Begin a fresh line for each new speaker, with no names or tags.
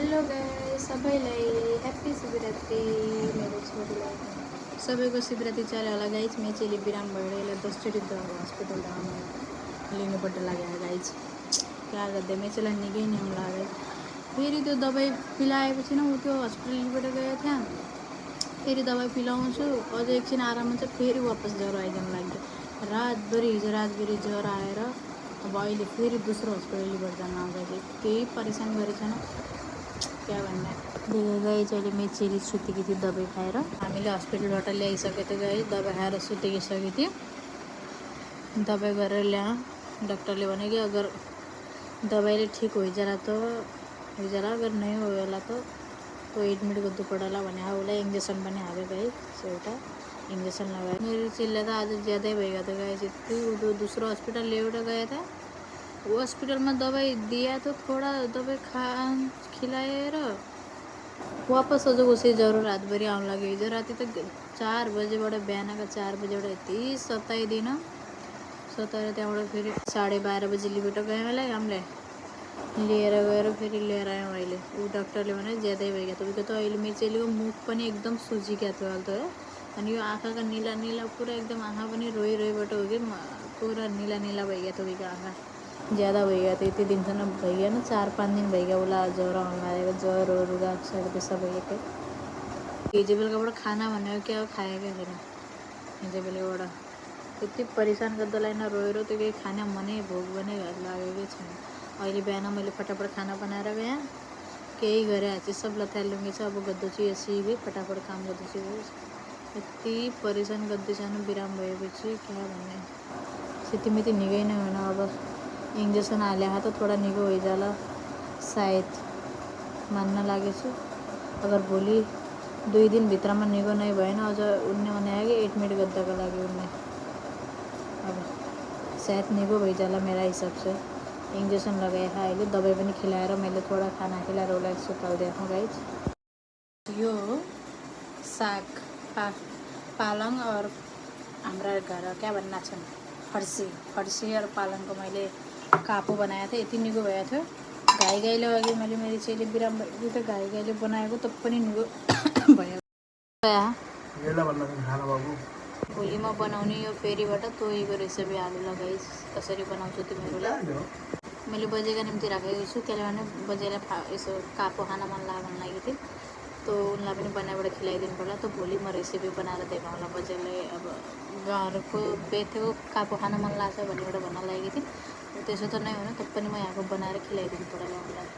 Hello guys, सबैलाई happy Shivaratri. मेरो छोरीलाई सबैको शिवरात्रि चाल्यो होला गाइज। मेचेले बिराम भएर यसलाई 10चोटि हस्पिटल लिनुपर्छ लाग्यो गाइज। क्या गर्दै मेचेलाई निकै नै आउँ लाग्यो। फेरि त्यो दबाई पिलाएपछि न ऊ त्यो हस्पिटल लिएर गएको थिएँ। फेरि दबाई पिलाउँछु, अझ एकछिन आराम हुन्छ, फेरि वापस ज्वरो आइदिनु लाग्यो। हिजो रातभरि ज्वरो आएर अब अहिले फेरि दोस्रो हस्पिटल लिएर जान आउँदाखेरि केही परेशान गरेछन्। क्या भन्ने देखो गाइज, अहिले मेचेली सुतेकी थियो दबाई खाएर। हामीले हस्पिटलबाट ल्याइसकेको थियो गाइज, दबाई खाएर सुतिसकेको थियो। दबाई गरेर ल्याएँ। डॉक्टरले भने कि अगर दबाईले ठीक होइजाला अगर नहीं होला तो एडमिट गर्नु पड़ला भने उसलाई इंजेक्शन पनि हाल्यो गाइज। एउटा इंजेक्शन लगायो। मेरो चिल्ला तो आज ज़्यादा भइगयो थियो गाइज। यति दूसरो हस्पिटल ल्याएर गया था। वो हॉस्पिटल में दवाई दिया तो थोड़ा दवाई खिलाएर वापस अझ उसी ज्वरो रातभरि आउन लाग्यो। हिजो राति त 4 बजेबाट बिहानका 4 बजेबाट यति सताइदिन सताएर त्यहाँबाट फेरि 12:30 बजे लिएर गयौँ मलाई। हामीले लिएर गएर फेरि लिएर आयौँ। अहिले ऊ डक्टरले भने ज्यादै भइगयो तपाईँको त अहिले मेचेलीको मुख पनि एकदम सुजिगयो थियो अहिले त। अनि यो आँखाका नीला नीला पुरा एकदम आँखा पनि रोइबाट हो कि पुरा नीला नीला भइगयो तपाईँको आँखा। ज़्यादा भइगयो थियो। यति दिनसम्म भइगयो न, 4-5 दिन भइगयो उसलाई ज्वरो आउनु लागेको। ज्वरो रुगा सर्दी सब एकै। हिजो बेलुकाबाट खाना भनेको क्या हो खाएकै छैन। हिजो बेलुकाबाट यति परेशान गर्दा न रोएर त्यो केही खाना मनै भोक पनि लागेकै छैन। अहिले बिहान मैले फटाफट खाना बनाएर गएँ, केही गरेँ चाहिँ सब लथालुङ्गी छ। अब गर्दैछु यसरी भी फटाफट काम गर्दैछु। यति परेशान गर्दैछ न बिराम भएपछि क्या भन्ने। सितिमिति निकै नै होइन। अब इंजेक्शन हाले तो थोड़ा निको होइजाला सायद मान्न लागेछु। अगर भोलि 2 दिन भित्रमा निको नै भएन अझ उनले भने कि एडमिट गर्नको लागि उनले अब सायद निको भइजाला मेरा हिसाब से। इंजेक्शन लगाए अहिले दबाई पनि खिलाएर मैले थोड़ा खाना खिलाएर उसलाई सुताइदिएको गाइज। यो साग पालङ और हाम्रा घर क्या भन्न छन् फर्सी और पालङ को मैले कापो बनाया था। यति निको भएको थियो। गाईले अघि मैले मेरो चेली बिराम भयो त गाईले बनाएको त पनि निको भयो। भोलि म बनाउने यो फेरिबाट तोरीको रेसिपी हालेर गाइस कसरी बनाउँछु तिमीहरूलाई मैले बजेका निम्ति राखेको छु। किनभने बजेलाई यसो कापो खान मन लागेको थियो तो उनलाई पनि बनाएर खिलाइदिनु पर्ला। तो भोलि म रेसिपी बनाएर देखाउँला बजेलाई। अब घरको बेथेको कापो खान मन लाग्छ भनेर भन्न लागेको थिएँ। त्यसो त नै होइन, त पनि म यहाँको बनाएर खिलाइदिनु पर्ला उनलाई।